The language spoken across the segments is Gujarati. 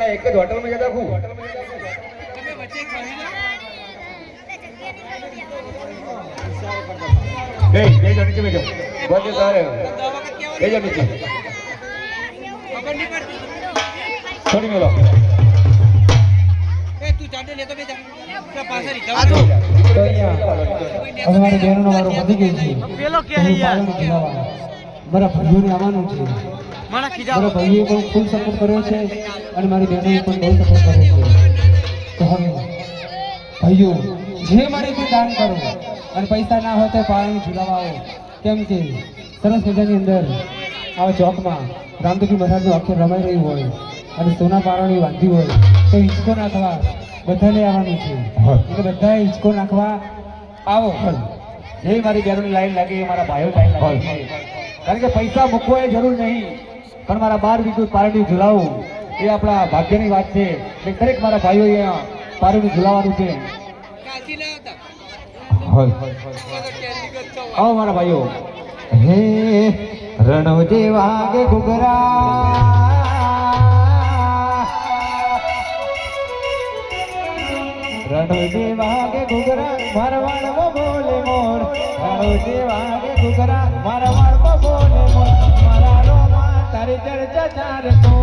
એક જ હોટલમાં જતા ખૂબ બેજો નીચે બેજો બોલે તારે બેજો નીચે થોડી મેલો એ તું ચાડે લેતો બેજા પાછળ તો અહીંયા અમારી બહેનોનો વારો વધી ગયો છે પેલો કે હે યાર મારા ભાઈઓને આવવાનું છે મારા ખીજા મારા ભાઈએ પણ ફૂલ સપોર્ટ કર્યો છે અને મારી બહેનોએ પણ બહુ સપોર્ટ કર્યો છે તો હવે ભાઈઓ જે મારી કોઈ દાન કરો અને પૈસા ના હોય તો પાણી ઝુલાવા આવો કેમ કે સરસ મજાની અંદર આવા ચોકમાં રામદેવજી મહારાજનું આખે રમાઈ રહ્યું હોય અને સોના પારણી વાંધી હોય તો હિંચકો નાખવા બધાને આવવાનું છે એટલે બધાએ હિંચકો નાખવા આવો જે મારી બહેનોની લાઈન લાગે એ મારા ભાઈઓ લાઈન લાગે છે કારણ કે પૈસા મૂકવા એ જરૂર નહીં પણ મારા 12 વીઘું પારડી ઝુલાવું એ આપણા ભાગ્યની વાત છે એટલે દરેક મારા ભાઈઓ અહીંયા પારડી ઝુલાવવાનું છે કાચી ના હતા આવો મારા ભાઈઓ હે રણો જે વાગે ઘુઘરા રણો જે વાગે ઘુઘરા મારવાડમાં બોલે મોર રણો જે વાગે ઘુઘરા મારવાડમાં બોલે મોર મારા રોમાં તારી ચર્ચા ચારે તો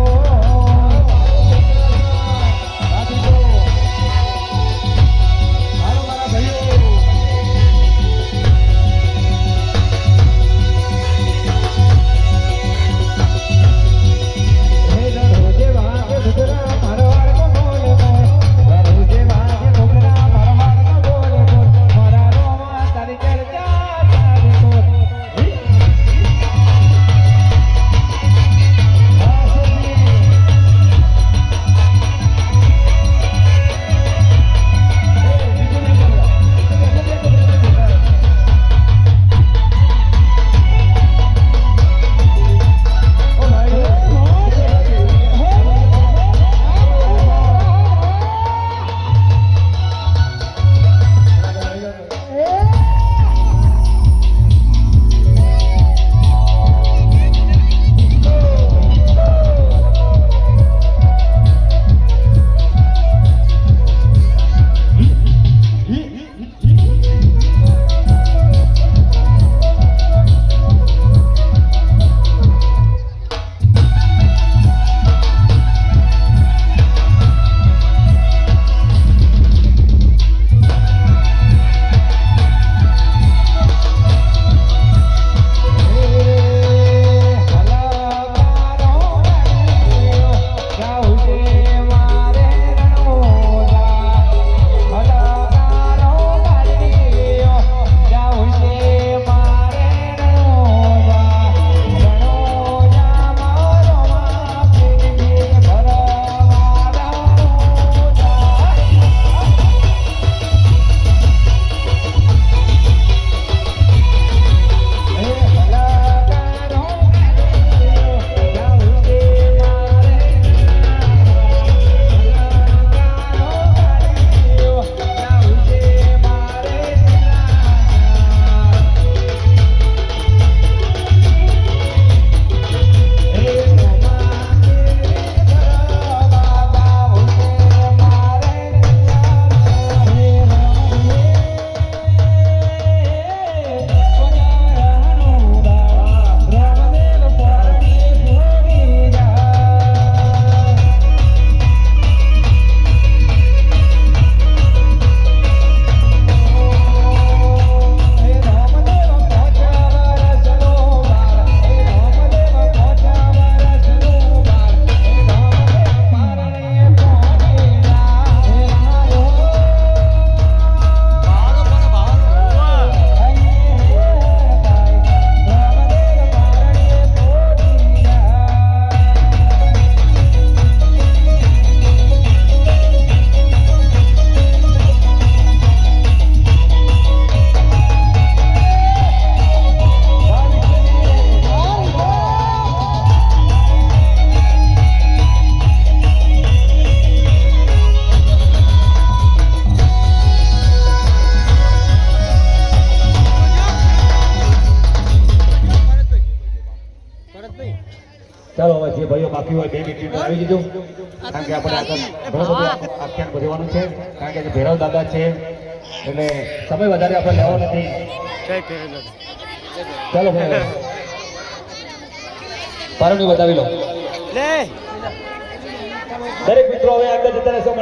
જે ભાઈઓ બાકી હોય 2 મિનિટ આવી જજો, કારણ કે આપણે આગળ ઘણું બધું આખ્યાન ભજવવાનું છે, કારણ કે આજે ભૈરવ દાદા છે એટલે સમય વધારે આપણે લેવો નથી. ચાલો ભાઈ પારણું બતાવી લો. લે દરેક મિત્રો હવે આગળ જતા રહેશો.